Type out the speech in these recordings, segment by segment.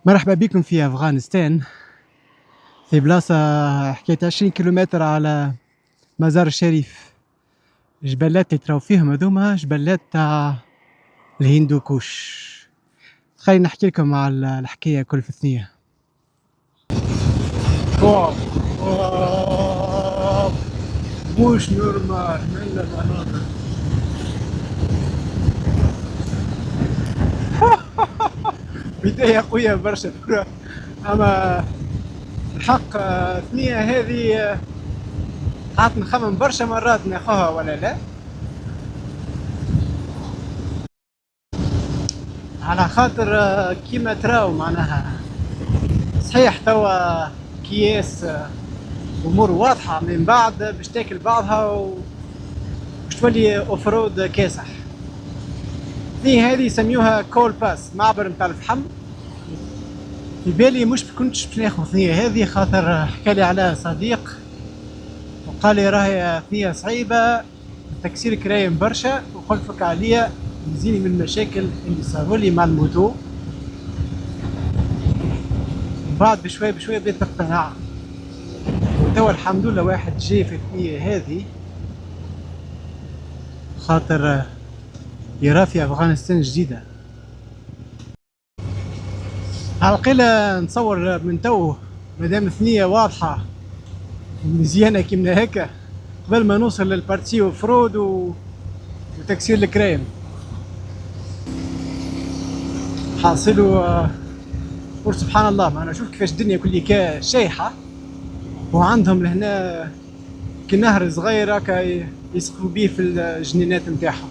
مرحبا بكم في أفغانستان، في بلاصة حكاية 20 كيلومتر على مزار الشريف. جبلات اللي تراو فيهم هذوما جبلات تاع الهندو كوش. خلينا نحكي لكم على الحكاية كل في ثنية. مش نورمال من المناظر. بداية قوية برشا، أما الحق الثنية هذه قعدت نخمم برشا مرات ناخوها ولا لا، على خاطر كيما تراو معناها صحيح توا كياس امور واضحه، من بعد باش تاكل بعضها وباش تولي اوفرود كاسح. هذه يسميوها كول باس، معبر نتاع الفحم. في بالي مش كنتش باش ناخذ ثنية هذه، خاطر حكالي عليها صديق وقال لي راهي ثنية صعيبة تكسير كرايم برشا، وخلفك عليا يزيني من المشاكل اللي صاروا لي مع الموتو. بعد بشوي بشوي بديت نقتنع، وتوا الحمد لله واحد جاي في الثنية هذه خاطر يرى في أفغانستان جديدة. على القلة نتصور من تو مادام الثنية واضحة مزيانة كيما هكا، قبل ما نوصل للبارتي وفرود وتكسير الكرايم حاصلوا. سبحان الله، ما انا شوف كيفاش الدنيا كلها شايحة، وعندهم لهنا كي نهر صغير هكا يسقوا بيه في الجنينات نتاعهم،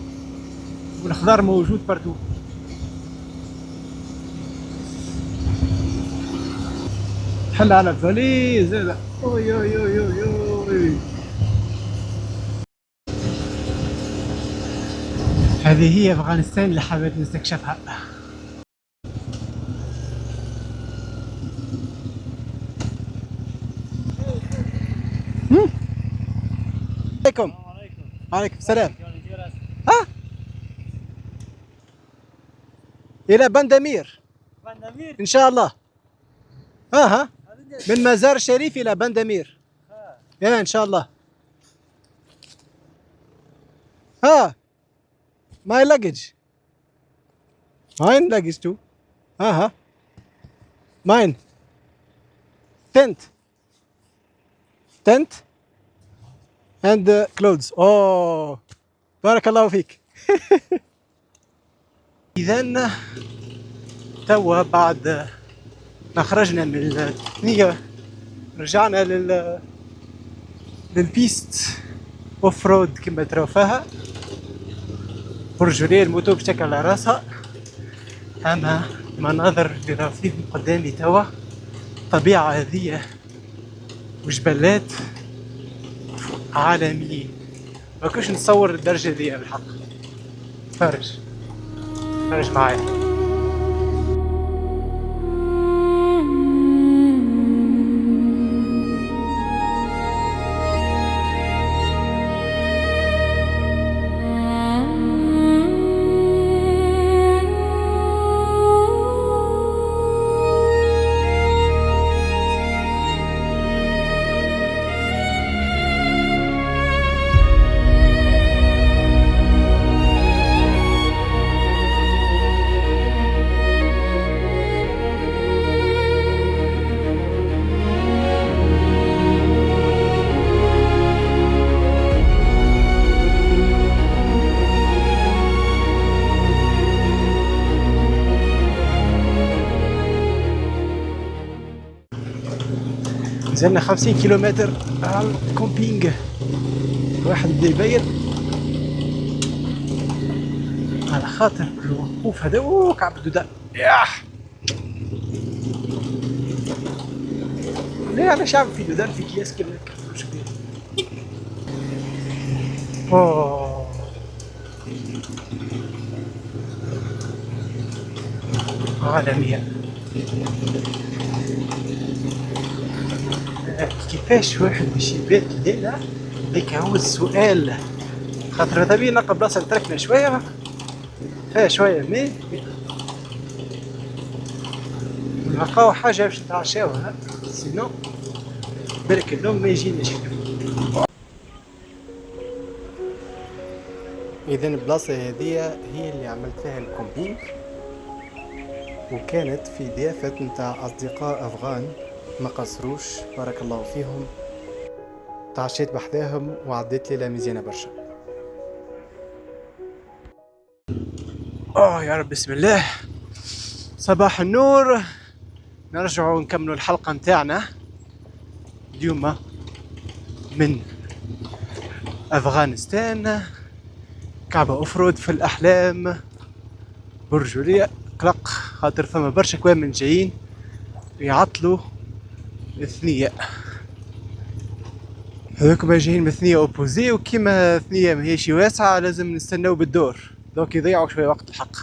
والخضار موجود بارتو. تحل على الفالي زاد. اوي اوي اوي اوي اوي، هذه هي افغانستان اللي حبيت نستكشفها. عليكم. وعليكم السلام. ها الى بندمير ان شاء الله. ها من مزار الشريف الى بندمير. يا ان شاء الله. ها my luggage. Mine luggage too. Mine. Tent and clothes. Oh بارك الله فيك. إذا توا بعد ما خرجنا من الثنية رجعنا للبيست اوف رود كما تراو فيها. برج ريال الموتو بشكل على راسها. اما المناظر اللي راهو فيهم قدامي توا طبيعة هذية وجبلات عالميين، ما كنتش نتصور الدرجة دي بالحق. فرج معايا. نزلنا 50 كيلومتر على الكومبينغ. واحد بدا يبين على خاطر الوقوف هذا. كعب الدودان ياح، ليه علاش يعمل في دودان في اكياس كيما هكا شبيه. عالمية. كيفاش واحد باش يبات الليلة؟ هيك هو السؤال. خاطر هذا بينا نلقى بلاصة نتركنا شوية فيها شوية ماء نلقاو حاجة باش نتعشاوها، سينو بالك النوم ما يجيناش. إذا البلاصة هذيا هي اللي عملت فيها الكومبين، وكانت في ضيافة نتاع أصدقاء أفغان ما قصروش بارك الله فيهم. تعشيت بحذاهم وعديت ليلة مزيانة برشا. يا رب بسم الله، صباح النور. نرجعوا نكملوا الحلقة نتاعنا اليوم من أفغانستان. كعبة أفرود في الأحلام، برجولية قلق خاطر فما برشا كوام من جايين يعطلوا الثنية. هذوكم جايين من ثنية أوبوزي، وكيما ثنية ماهيش واسعة لازم نستناو بالدور، دوك يضيعوا شوية وقت الحق.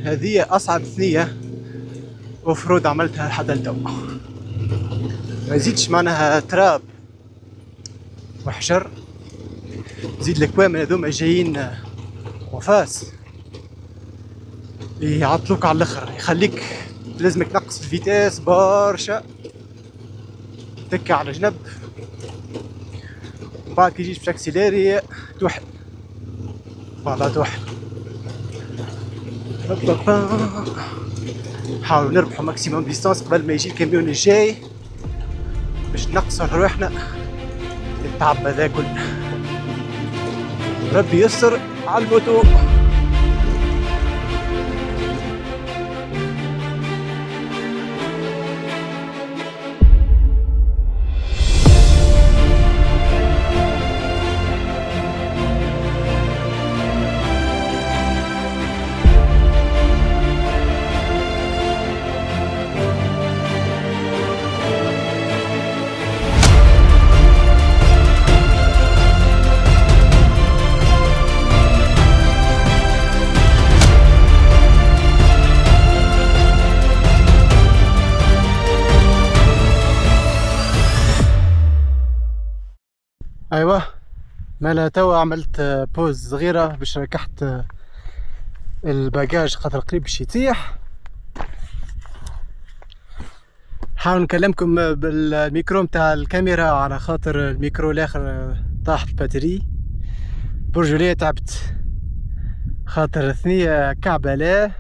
هذه أصعب ثنية أوفرود عملتها لحد التو. ما يزيدش معناها تراب وحجر، زيد الكوام هذوما جايين وفاس يعطلوك على الاخر، يخليك لازمك تنقص الفيتاس برشا، تكي على جنب، بعد كي يجيش باش اكسيلاري توحد فوالا توحد. نحاولوا نربحوا ماكسيموم ديستانس قبل ما يجي الكاميون الجاي باش نقصوا رواحنا التعب هذا كله. ربي يسر على الموتو. ايوه مالا توا عملت بوز صغيره باش ركحت الباجاج خاطر قريب باش يطيح. حاول نكلمكم بالميكرو متاع الكاميرا على خاطر الميكرو الاخر طاحت الباتري. برجولية تعبت خاطر ثنية كعبة لا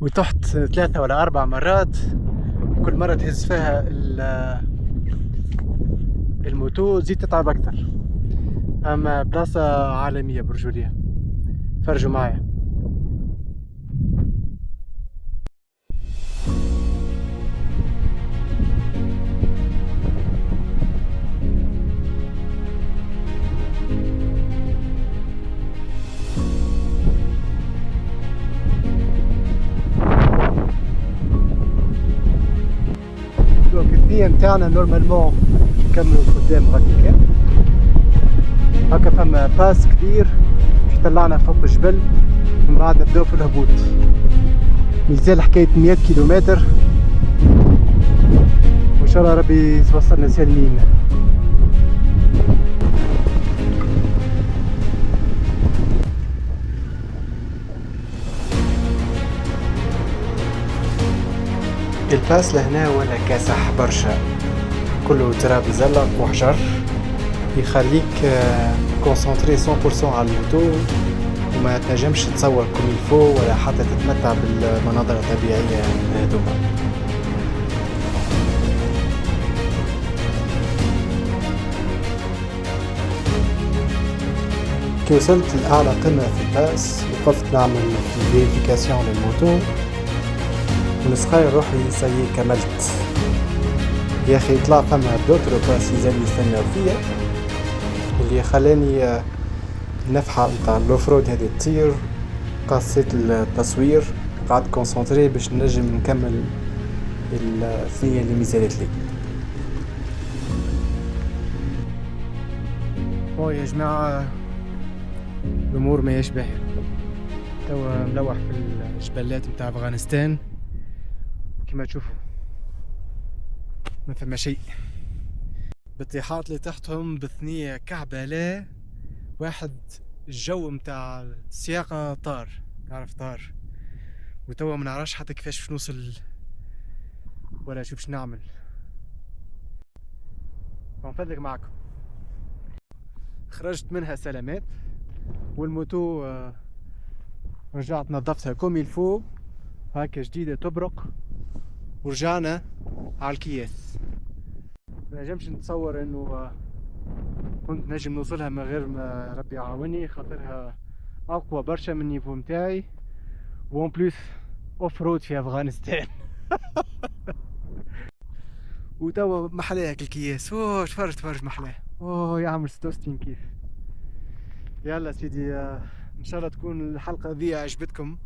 وتحت 3 ولا 4 مرات، كل مرة تهز فيها الموتو زيد تتعب اكتر. اما بلاصة عالمية برجولية، فرجوا معايا. دوك الثنية متاعنا نورمالمون نكملوا قدام غادي كان هكا فما باس كبير باش يطلعنا فوق الجبل، ومن بعد نبداو في الهبوط. مازال حكاية 100 كيلومتر وان شاء الله ربي يوصلنا سالمين. الباس لهنا ولا كاسح برشا، كله تراب يزلق وحجر، يخليك كونسونتري 100% على الموتو وما تنجمش تصور كوم الفو ولا حتى تتمتع بالمناظر الطبيعية هذوما. كي وصلت لأعلى قمة في الباس وقفت نعمل فيريفيكاسيون للموتو ونسخير روحي سيي كملت. يا اخي طلع فما دوتر باس يزال يستناو فيا، اللي خلاني النفحة نتاع الاوفرود هذه تطير. قصيت التصوير، قعدت كونسونتري باش نجم نكمل الثنية اللي مازالت لي. يا جماعة الامور ما يشبه، توا ملوح في الجبلات نتاع افغانستان كما تشوفوا ما فما شيء. بالطيحات اللي تحتهم بثنية كعبة لا واحد، الجو متاع السياقة طار تعرف طار، وتوا منعرفش حتى كيفاش باش نوصل ولا شو باش نعمل. ونفدك معكم. خرجت منها سلامات، والموتو رجعت نظفتها كوم يلفو هكا جديدة تبرق، ورجعنا على الكياس. منجمش نتصور انه كنت نجم نوصلها من غير ما ربي يعاوني، خاطرها اقوى برشا من النيفو متاعي، وون بلوس اوف رود في افغانستان. وتوا محلاها الكياس، اوه تفرج محلاه، اوه يعمل 66 كيف. يلا سيدي، ان شاء الله تكون الحلقة ذي عجبتكم.